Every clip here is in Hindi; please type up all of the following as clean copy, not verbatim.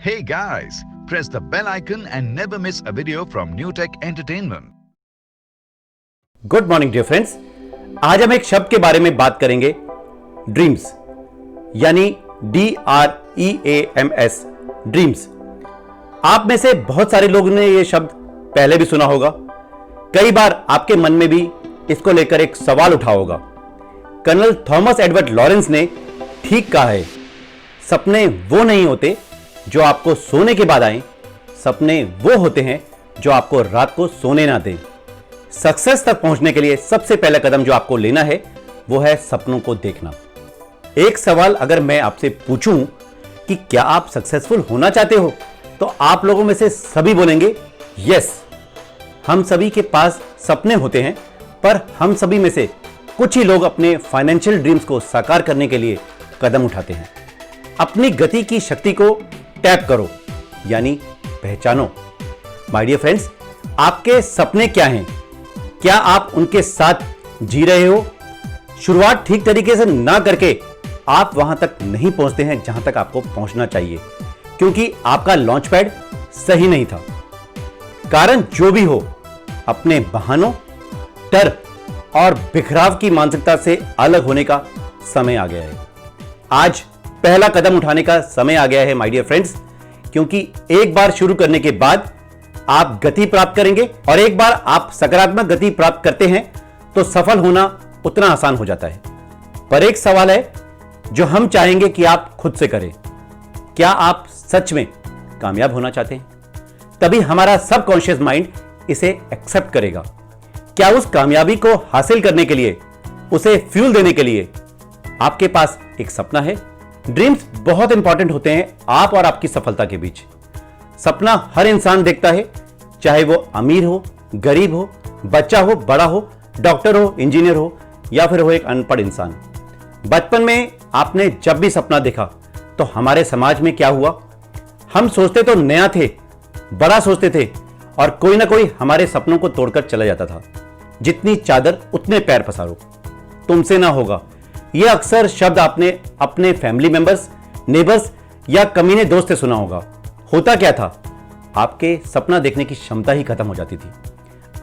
Hey guys, press the bell icon and never miss a video from New Tech Entertainment. Good morning dear friends. आज हम एक शब्द के बारे में बात करेंगे, ड्रीम्स, यानी DREAMS, ड्रीम्स। आप में से बहुत सारे लोगों ने यह शब्द पहले भी सुना होगा। कई बार आपके मन में भी इसको लेकर एक सवाल उठा होगा। कर्नल थॉमस एडवर्ड लॉरेंस ने ठीक कहा है, सपने वो नहीं होते जो आपको सोने के बाद आए, सपने वो होते हैं जो आपको रात को सोने ना दें। सक्सेस तक पहुंचने के लिए सबसे पहला कदम जो आपको लेना है वो है सपनों को देखना। एक सवाल अगर मैं आपसे पूछूं कि क्या आप सक्सेसफुल होना चाहते हो, तो आप लोगों में से सभी बोलेंगे यस। हम सभी के पास सपने होते हैं, पर हम सभी में से कुछ ही लोग अपने फाइनेंशियल ड्रीम्स को साकार करने के लिए कदम उठाते हैं। अपनी गति की शक्ति को टैप करो, यानी पहचानो। माय डियर फ्रेंड्स, आपके सपने क्या हैं? क्या आप उनके साथ जी रहे हो? शुरुआत ठीक तरीके से ना करके आप वहां तक नहीं पहुंचते हैं जहां तक आपको पहुंचना चाहिए, क्योंकि आपका लॉन्च पैड सही नहीं था। कारण जो भी हो, अपने बहानों, डर और बिखराव की मानसिकता से अलग होने का समय आ गया है। आज पहला कदम उठाने का समय आ गया है माय डियर फ्रेंड्स, क्योंकि एक बार शुरू करने के बाद आप गति प्राप्त करेंगे, और एक बार आप सकारात्मक गति प्राप्त करते हैं तो सफल होना उतना आसान हो जाता है। पर एक सवाल है जो हम चाहेंगे कि आप खुद से करें। क्या आप सच में कामयाब होना चाहते हैं? तभी हमारा सबकॉन्शियस माइंड इसे एक्सेप्ट करेगा। क्या उस कामयाबी को हासिल करने के लिए, उसे फ्यूल देने के लिए आपके पास एक सपना है? ड्रीम्स बहुत इंपॉर्टेंट होते हैं आप और आपकी सफलता के बीच। सपना हर इंसान देखता है, चाहे वो अमीर हो, गरीब हो, बच्चा हो, बड़ा हो, डॉक्टर हो, इंजीनियर हो, या फिर हो एक अनपढ़ इंसान। बचपन में आपने जब भी सपना देखा तो हमारे समाज में क्या हुआ? हम सोचते तो नया थे, बड़ा सोचते थे, और कोई ना कोई हमारे सपनों को तोड़कर चला जाता था। जितनी चादर उतने पैर पसारो, तुमसे ना होगा। यह अक्सर शब्द आपने अपने फैमिली मेंबर्स, नेबर्स या कमीने दोस्त से सुना होगा। होता क्या था? आपके सपना देखने की क्षमता ही खत्म हो जाती थी।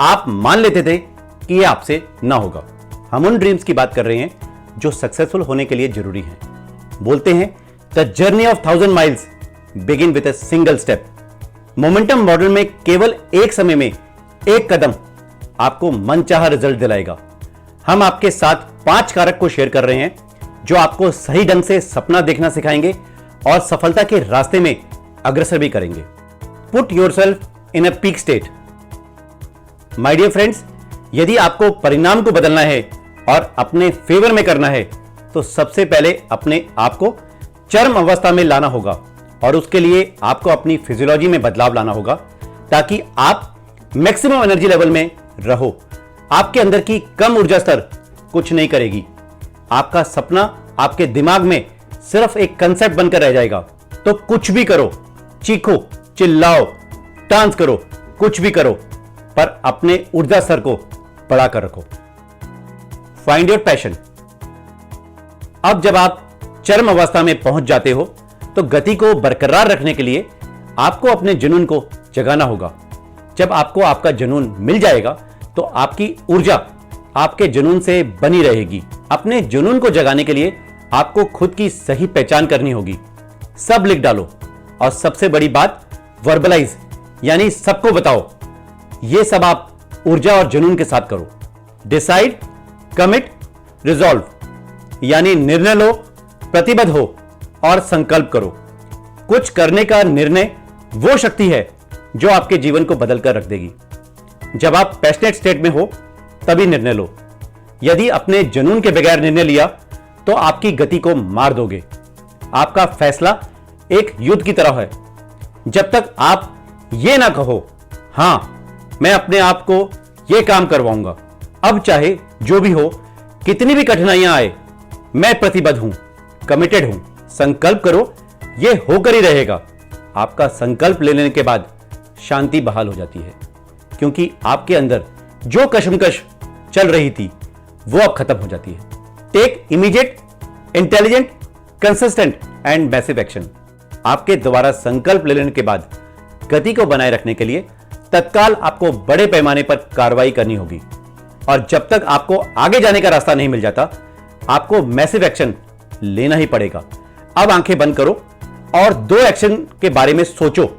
आप मान लेते थे कि यह आपसे ना होगा। हम उन ड्रीम्स की बात कर रहे हैं जो सक्सेसफुल होने के लिए जरूरी हैं। बोलते हैं the journey of 1000 miles begin with a single step. Momentum model में केवल एक समय में एक कदम आपको मनचाहा रिजल्ट दिलाएगा। हम आपके साथ 5 कारक को शेयर कर रहे हैं जो आपको सही ढंग से सपना देखना सिखाएंगे और सफलता के रास्ते में अग्रसर भी करेंगे। Put yourself in a peak state. My dear friends, यदि आपको परिणाम को बदलना है और अपने फेवर में करना है, तो सबसे पहले अपने आप को चरम अवस्था में लाना होगा, और उसके लिए आपको अपनी फिजियोलॉजी में बदलाव लाना होगा, ताकि आप मैक्सिमम एनर्जी लेवल में रहो। आपके अंदर की कम ऊर्जा स्तर कुछ नहीं करेगी। आपका सपना आपके दिमाग में सिर्फ एक कंसेप्ट बनकर रह जाएगा। तो कुछ भी करो, चीखो, चिल्लाओ, डांस करो, कुछ भी करो, पर अपने ऊर्जा स्तर को बढ़ाकर रखो। Find your passion. अब जब आप चरम अवस्था में पहुंच जाते हो, तो गति को बरकरार रखने के लिए आपको अपने जुनून को जगाना होगा। जब आपको आपका जुनून मिल जाएगा तो आपकी ऊर्जा आपके जुनून से बनी रहेगी। अपने जुनून को जगाने के लिए आपको खुद की सही पहचान करनी होगी। सब लिख डालो, और सबसे बड़ी बात, वर्बलाइज, यानी सबको बताओ। यह सब आप ऊर्जा और जुनून के साथ करो। डिसाइड, कमिट, रिजॉल्व, यानी निर्णय लो, प्रतिबद्ध हो और संकल्प करो। कुछ करने का निर्णय वो शक्ति है जो आपके जीवन को बदलकर रख देगी। जब आप पैशनेट स्टेट में हो तभी निर्णय लो। यदि अपने जुनून के बगैर निर्णय लिया तो आपकी गति को मार दोगे। आपका फैसला एक युद्ध की तरह है। जब तक आप ये ना कहो, हां मैं अपने आप को ये काम करवाऊंगा, अब चाहे जो भी हो, कितनी भी कठिनाइयां आए, मैं प्रतिबद्ध हूं, कमिटेड हूं, संकल्प करो, यह होकर ही रहेगा। आपका संकल्प लेने के बाद शांति बहाल हो जाती है, क्योंकि आपके अंदर जो कशमकश चल रही थी वो अब खत्म हो जाती है। Take immediate, intelligent, consistent and massive action. आपके द्वारा संकल्प ले लेने के बाद गति को बनाए रखने के लिए तत्काल आपको बड़े पैमाने पर कार्रवाई करनी होगी। और जब तक आपको आगे जाने का रास्ता नहीं मिल जाता, आपको मैसिव एक्शन लेना ही पड़ेगा। अब आंखें बंद करो और 2 एक्शन के बारे में सोचो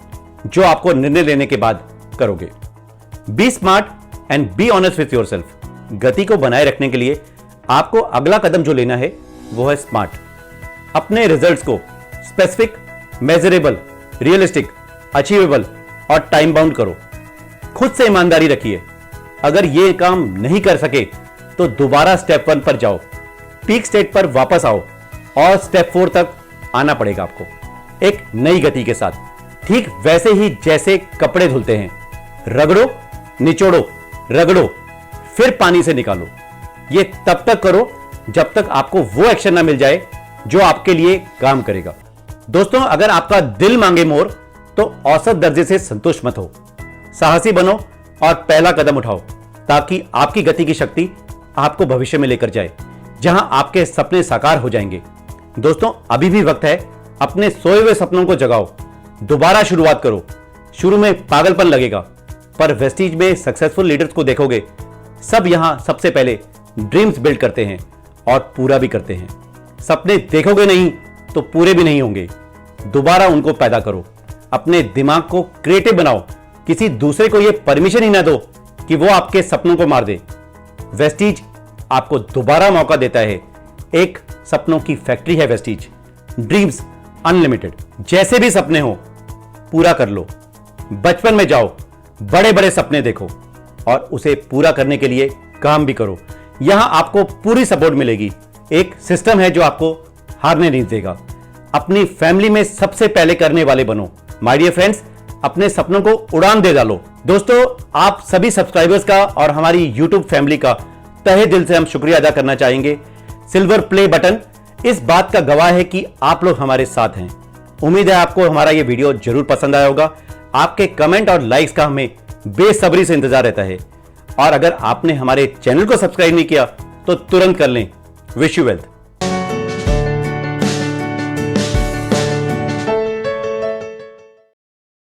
जो आपको निर्णय लेने के बाद करोगे। Be smart and be honest with yourself. गति को बनाए रखने के लिए आपको अगला कदम जो लेना है वो है स्मार्ट। अपने रिजल्ट्स को स्पेसिफिक, मेजरेबल, रियलिस्टिक, अचीवेबल और टाइम बाउंड करो। खुद से ईमानदारी रखिए। अगर ये काम नहीं कर सके तो दोबारा स्टेप 1 पर जाओ, पीक स्टेट पर वापस आओ और स्टेप 4 तक आना पड़ेगा आपको एक नई गति के साथ। ठीक वैसे ही जैसे कपड़े धुलते हैं, रगड़ो, निचोड़ो, रगड़ो, फिर पानी से निकालो। ये तब तक करो जब तक आपको वो एक्शन ना मिल जाए जो आपके लिए काम करेगा। दोस्तों, अगर आपका दिल मांगे मोर तो औसत दर्जे से संतुष्ट मत हो। साहसी बनो और पहला कदम उठाओ ताकि आपकी गति की शक्ति आपको भविष्य में लेकर जाए जहां आपके सपने साकार हो जाएंगे। दोस्तों, अभी भी वक्त है, अपने सोए हुए सपनों को जगाओ, दोबारा शुरुआत करो। शुरू में पागलपन लगेगा, पर वेस्टीज में सक्सेसफुल लीडर्स को देखोगे, सब यहां सबसे पहले ड्रीम्स बिल्ड करते हैं और पूरा भी करते हैं। सपने देखोगे नहीं तो पूरे भी नहीं होंगे। दोबारा उनको पैदा करो। अपने दिमाग को क्रिएटिव बनाओ। किसी दूसरे को यह परमिशन ही ना दो कि वो आपके सपनों को मार दे। वेस्टीज आपको दोबारा मौका देता है। एक सपनों की फैक्ट्री है वेस्टीज। Dreams unlimited. जैसे भी सपने हो पूरा कर लो। बचपन में जाओ, बड़े बड़े सपने देखो और उसे पूरा करने के लिए काम भी करो। यहां आपको पूरी सपोर्ट मिलेगी। एक सिस्टम है जो आपको हारने नहीं देगा। अपनी फैमिली में सबसे पहले करने वाले बनो। माय डियर फ्रेंड्स, अपने सपनों को उड़ान दे डालो। दोस्तों, आप सभी सब्सक्राइबर्स का और हमारी यूट्यूब फैमिली का तहे दिल से हम शुक्रिया अदा करना चाहेंगे। सिल्वर प्ले बटन इस बात का गवाह है कि आप लोग हमारे साथ हैं। उम्मीद है आपको हमारा यह वीडियो जरूर पसंद आया होगा। आपके कमेंट और लाइक्स का हमें बेसब्री से इंतजार रहता है। और अगर आपने हमारे चैनल को सब्सक्राइब नहीं किया तो तुरंत कर लें। Wish you wealth.